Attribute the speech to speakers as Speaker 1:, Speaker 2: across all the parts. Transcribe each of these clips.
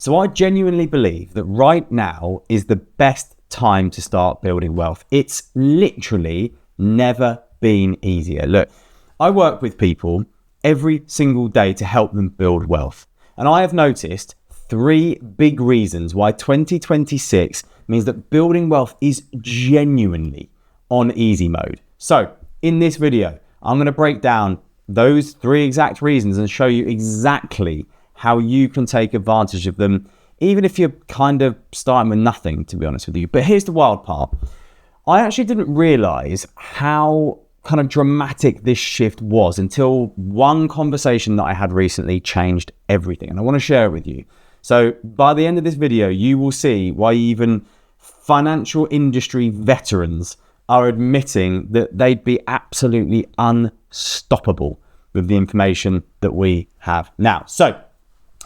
Speaker 1: So I genuinely believe that right now is the best time to start building wealth. It's literally never been easier. Look, I work with people every single day to help them build wealth. And I have noticed three big reasons why 2026 means that building wealth is genuinely on easy mode. So in this video, I'm going to break down those three exact reasons and show you exactly how you can take advantage of them, even if you're kind of starting with nothing, to be honest with you. But here's the wild part. I actually didn't realize how kind of dramatic this shift was until one conversation that I had recently changed everything. And I want to share it with you. So by the end of this video, you will see why even financial industry veterans are admitting that they'd be absolutely unstoppable with the information that we have now. So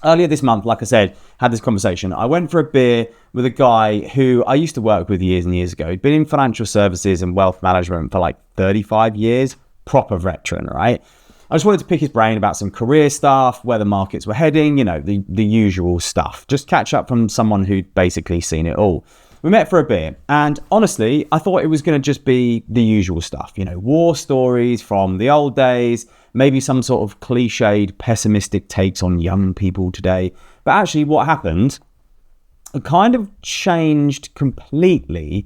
Speaker 1: earlier this month, like I said, had this conversation. I went for a beer with a guy who I used to work with years and years ago. He'd been in financial services and wealth management for like 35 years, proper veteran, right? I just wanted to pick his brain about some career stuff, where the markets were heading, you know, the usual stuff. Just catch up from someone who'd basically seen it all. We met for a beer, and honestly, I thought it was going to just be the usual stuff, you know, war stories from the old days, maybe some sort of cliched, pessimistic takes on young people today. But actually what happened, it kind of changed completely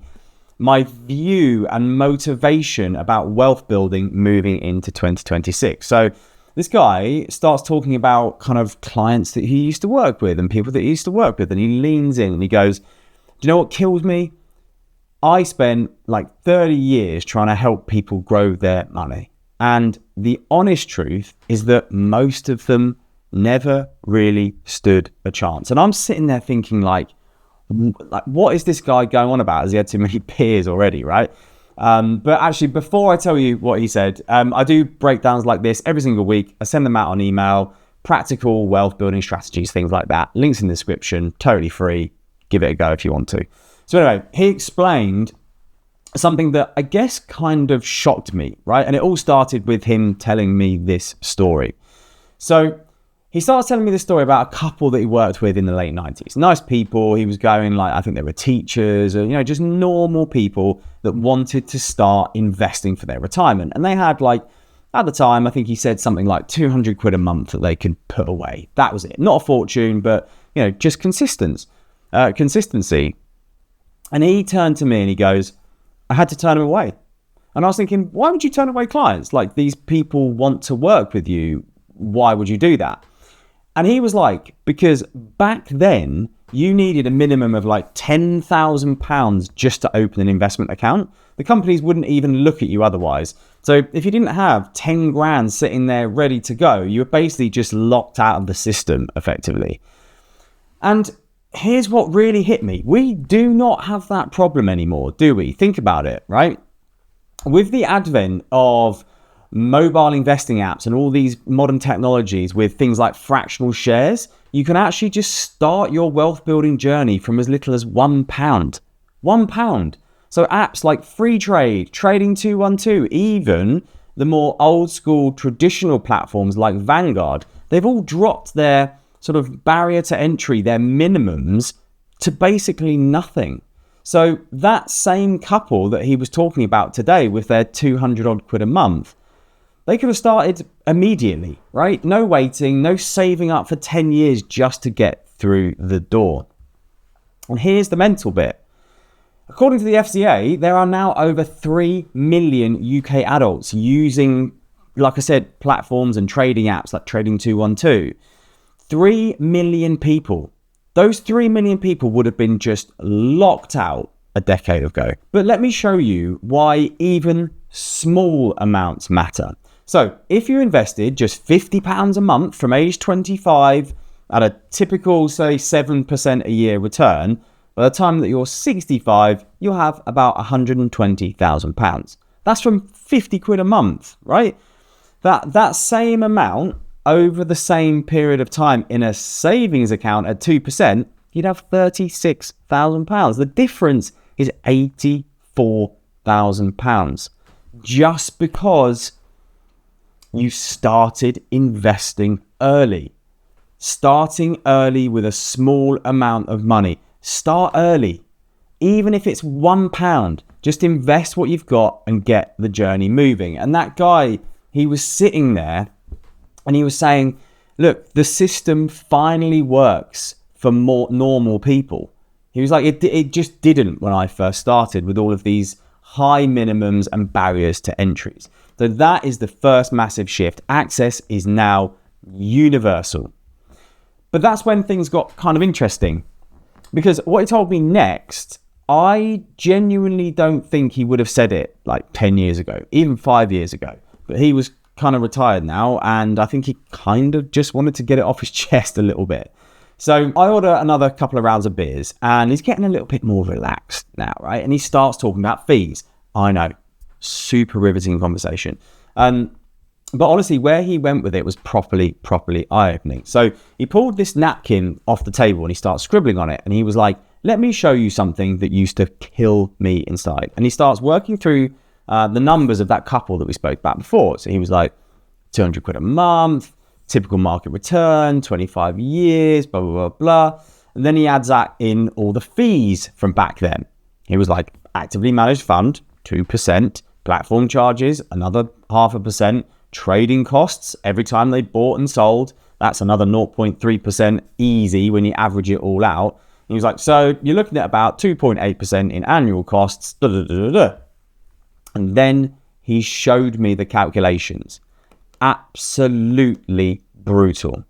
Speaker 1: my view and motivation about wealth building moving into 2026. So this guy starts talking about kind of clients that he used to work with and people that he used to work with. And he leans in and he goes, do you know what kills me? I spent like 30 years trying to help people grow their money. And the honest truth is that most of them never really stood a chance. And I'm sitting there thinking like, what is this guy going on about? Has he had too many peers already, right? But actually, before I tell you what he said, I do breakdowns like this every single week. I send them out on email, practical wealth building strategies, things like that. Links in the description, totally free. Give it a go if you want to. So anyway, he explained something that I guess kind of shocked me, right? And it all started with him telling me this story. So he starts telling me this story about a couple that he worked with in the late 90s. Nice people. He was going like, I think they were teachers or, you know, just normal people that wanted to start investing for their retirement. And they had like, at the time, I think he said something like 200 quid a month that they could put away. That was it. Not a fortune, but, you know, just consistency. And he turned to me and he goes, I had to turn him away. And I was thinking, why would you turn away clients? Like, these people want to work with you. Why would you do that? And he was like, because back then you needed a minimum of like £10,000 just to open an investment account. The companies wouldn't even look at you otherwise. So if you didn't have 10 grand sitting there ready to go, you were basically just locked out of the system effectively. And here's what really hit me. We do not have that problem anymore, do we? Think about it, right? With the advent of mobile investing apps and all these modern technologies with things like fractional shares, you can actually just start your wealth building journey from as little as £1. £1. So apps like Free Trade, Trading 212, even the more old school traditional platforms like Vanguard, they've all dropped their sort of barrier to entry, their minimums, to basically nothing. So that same couple that he was talking about today with their 200 odd quid a month, they could have started immediately, right? No waiting, no saving up for 10 years just to get through the door. And here's the mental bit. According to the FCA, there are now over 3 million UK adults using, like I said, platforms and trading apps like Trading 212. 3 million people. Those 3 million people would have been just locked out a decade ago. But let me show you why even small amounts matter. So if you invested just £50 a month from age 25 at a typical, say, 7% a year return, by the time that you're 65, you'll have about £120,000. That's from 50 quid a month, right? That same amount over the same period of time in a savings account at 2%, you'd have £36,000. The difference is £84,000 just because you started investing early. starting early with a small amount of money. Start early. Even if it's £1, just invest what you've got and get the journey moving. And that guy, he was sitting there and he was saying, look, the system finally works for more normal people. He was like, it just didn't when I first started with all of these high minimums and barriers to entries. So that is the first massive shift. Access is now universal. But that's when things got kind of interesting, because what he told me next, I genuinely don't think he would have said it like 10 years ago, even 5 years ago. But he was kind of retired now, and I think he kind of just wanted to get it off his chest a little bit. So I order another couple of rounds of beers, and he's getting a little bit more relaxed now, right? And he starts talking about fees. I know, super riveting conversation. But honestly, where he went with it was properly eye-opening. So he pulled this napkin off the table and he starts scribbling on it. And he was like, let me show you something that used to kill me inside. And he starts working through the numbers of that couple that we spoke about before. So he was like, 200 quid a month, typical market return, 25 years, blah, blah, blah, blah. And then he adds that in all the fees from back then. He was like, actively managed fund, 2%, platform charges, another 0.5%, trading costs every time they bought and sold, that's another 0.3% easy when you average it all out. And he was like, so you're looking at about 2.8% in annual costs. Da, da, da, da, da. And then he showed me the calculations. Absolutely brutal.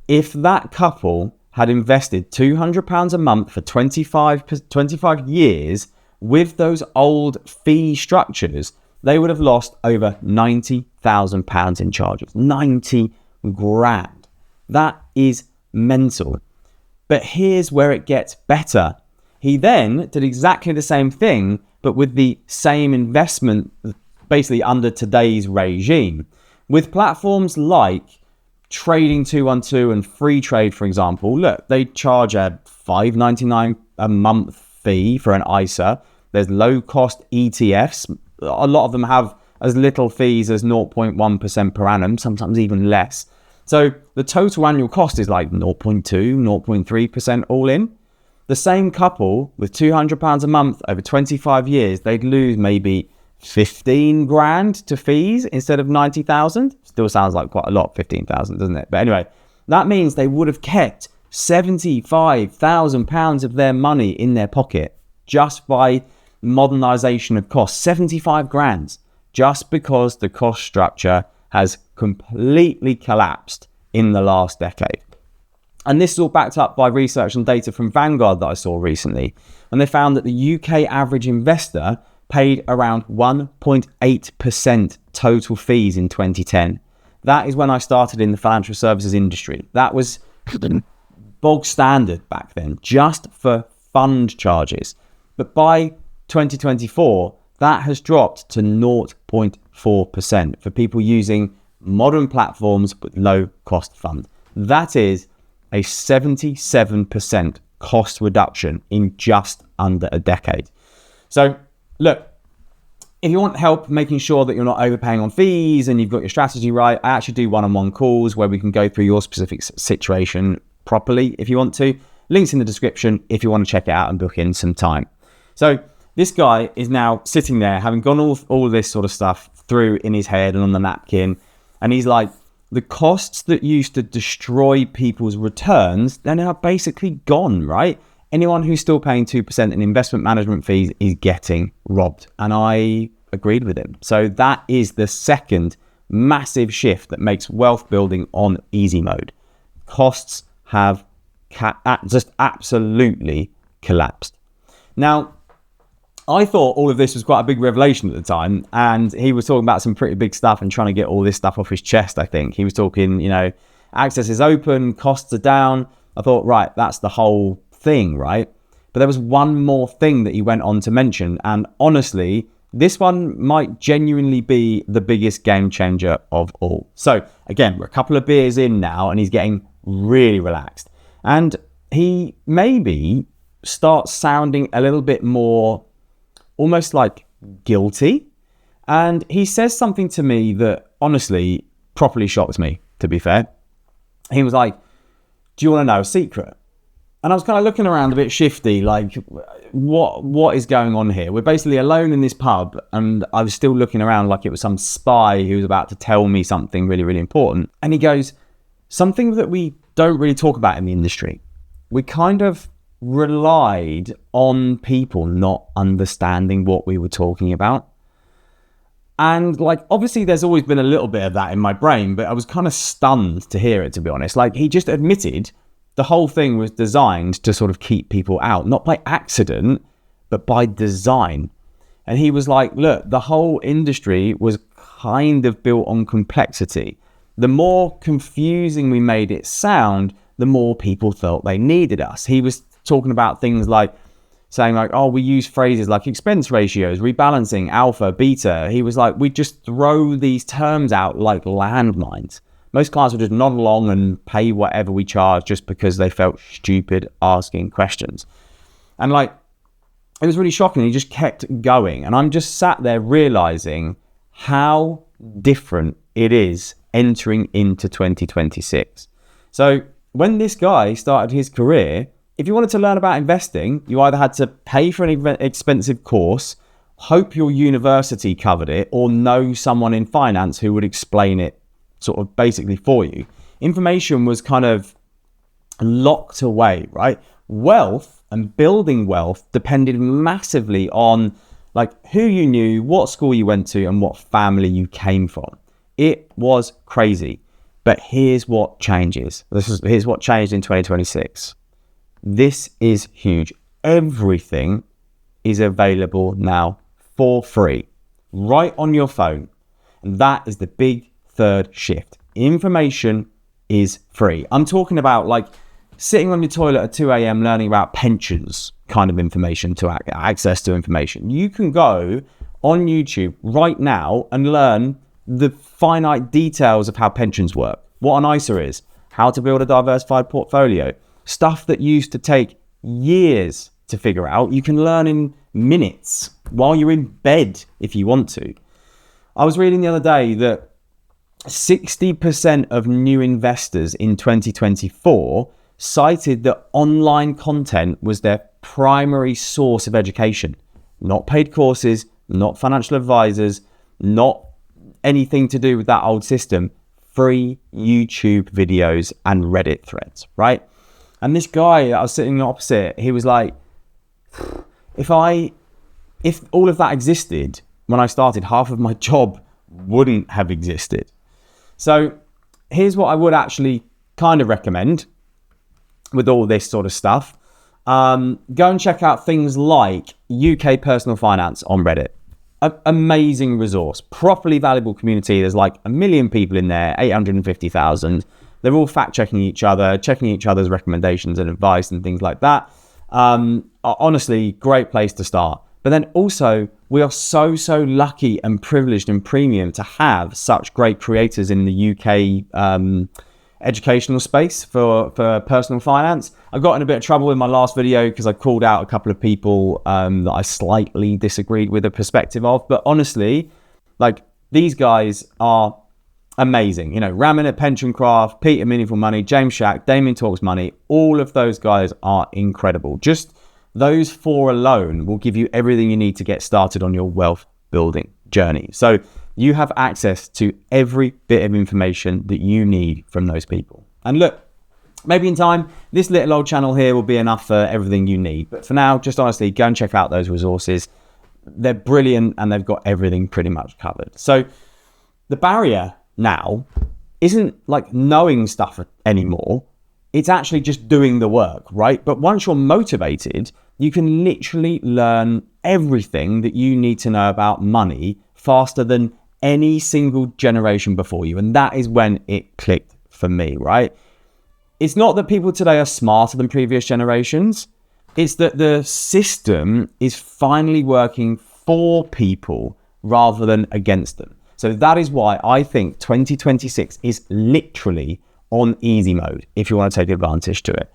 Speaker 1: If that couple had invested £200 a month for 25 years with those old fee structures, they would have lost over £90,000 in charges. 90 grand. That is mental. But here's where it gets better. He then did exactly the same thing, but with the same investment, basically under today's regime. With platforms like Trading 212 and Free Trade, for example, look, they charge a $5.99 a month fee for an ISA. There's low-cost ETFs. A lot of them have as little fees as 0.1% per annum, sometimes even less. So the total annual cost is like 0.2, 0.3% all in. The same couple with £200 a month over 25 years, they'd lose maybe 15 grand to fees instead of 90,000. Still sounds like quite a lot, 15,000, doesn't it? But anyway, that means they would have kept £75,000 of their money in their pocket just by modernization of costs. 75 grand, just because the cost structure has completely collapsed in the last decade. And this is all backed up by research and data from Vanguard that I saw recently. And they found that the UK average investor paid around 1.8% total fees in 2010. That is when I started in the financial services industry. That was bog standard back then, just for fund charges. But by 2024, that has dropped to 0.4% for people using modern platforms with low cost fund. That is a 77% cost reduction in just under a decade. So look, if you want help making sure that you're not overpaying on fees and you've got your strategy right, I actually do one-on-one calls where we can go through your specific situation properly if you want to. Links in the description if you want to check it out and book in some time. So this guy is now sitting there having gone all this sort of stuff through in his head and on the napkin. And he's like, the costs that used to destroy people's returns, they're now basically gone, right? Anyone who's still paying 2% in investment management fees is getting robbed. And I agreed with him. So that is the second massive shift that makes wealth building on easy mode. Costs have just absolutely collapsed. Now, I thought all of this was quite a big revelation at the time, and he was talking about some pretty big stuff and trying to get all this stuff off his chest, I think. He was talking, access is open, costs are down. I thought, right, that's the whole thing, right? But there was one more thing that he went on to mention, and honestly, this one might genuinely be the biggest game changer of all. So again, we're a couple of beers in now, and he's getting really relaxed. And he maybe starts sounding a little bit more almost like guilty. And he says something to me that honestly properly shocks me, to be fair. He was like, do you want to know a secret? And I was kind of looking around a bit shifty, like, what is going on here? We're basically alone in this pub, and I was still looking around like it was some spy who was about to tell me something really, really important. And he goes, something that we don't really talk about in the industry. We kind of relied on people not understanding what we were talking about. And like, obviously there's always been a little bit of that in my brain, but I was kind of stunned to hear it, to be honest. Like, he just admitted the whole thing was designed to sort of keep people out, not by accident, but by design. And he was like, look, the whole industry was kind of built on complexity. The more confusing we made it sound, the more people felt they needed us. He was talking about things like saying like, oh, we use phrases like expense ratios, rebalancing, alpha, beta. He was like, we just throw these terms out like landmines. Most clients would just nod along and pay whatever we charge just because they felt stupid asking questions. And like, it was really shocking. He just kept going. And I'm just sat there realizing how different it is entering into 2026. So when this guy started his career, if you wanted to learn about investing, you either had to pay for an expensive course, hope your university covered it, or know someone in finance who would explain it sort of basically for you. Information was kind of locked away, right? Wealth and building wealth depended massively on like who you knew, what school you went to, and what family you came from. It was crazy. But here's what changes. Here's what changed in 2026. This is huge. Everything is available now for free, right on your phone. And that is the big third shift. Information is free. I'm talking about like sitting on your toilet at 2 a.m. learning about pensions kind of information, to access to information. You can go on YouTube right now and learn the finite details of how pensions work, what an ISA is, how to build a diversified portfolio. Stuff that used to take years to figure out, you can learn in minutes while you're in bed if you want to. I was reading the other day that 60% of new investors in 2024 cited that online content was their primary source of education. Not paid courses, not financial advisors, not anything to do with that old system. Free YouTube videos and Reddit threads, right? And this guy I was sitting opposite, he was like, if all of that existed when I started, half of my job wouldn't have existed. So here's what I would actually kind of recommend with all this sort of stuff. Go and check out things like UK Personal Finance on Reddit. Amazing resource, properly valuable community. There's like 1 million people in there, 850,000. They're all fact checking each other, checking each other's recommendations and advice and things like that. Honestly, great place to start. But then also, we are so lucky and privileged and premium to have such great creators in the UK educational space for personal finance. I got in a bit of trouble in my last video because I called out a couple of people that I slightly disagreed with the perspective of. But honestly, like, these guys are amazing. You know, Ramin at Pension Craft, Peter Meaningful Money, James Shack, Damien Talks Money. All of those guys are incredible. Just those four alone will give you everything you need to get started on your wealth building journey. So you have access to every bit of information that you need from those people. And look, maybe in time, this little old channel here will be enough for everything you need. But for now, just honestly, go and check out those resources. They're brilliant and they've got everything pretty much covered. So the barrier now isn't like knowing stuff anymore. It's actually just doing the work, right? But once you're motivated, you can literally learn everything that you need to know about money faster than any single generation before you. And that is when it clicked for me, right? It's not that people today are smarter than previous generations. It's that the system is finally working for people rather than against them. So that is why I think 2026 is literally on easy mode if you want to take advantage to it.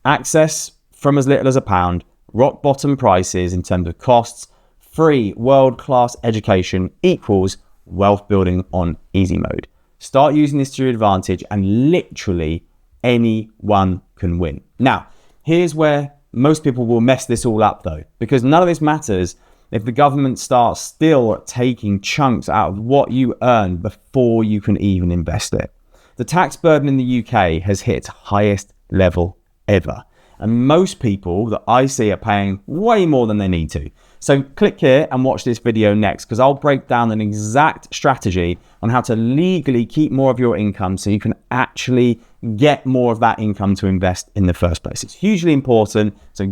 Speaker 1: Access from as little as £1, rock bottom prices in terms of costs, free world-class education equals wealth building on easy mode. Start using this to your advantage and literally anyone can win. Now, here's where most people will mess this all up though, because none of this matters if the government starts still taking chunks out of what you earn before you can even invest it. The tax burden in the UK has hit its highest level ever. And most people that I see are paying way more than they need to. So click here and watch this video next, because I'll break down an exact strategy on how to legally keep more of your income so you can actually get more of that income to invest in the first place. It's hugely important. So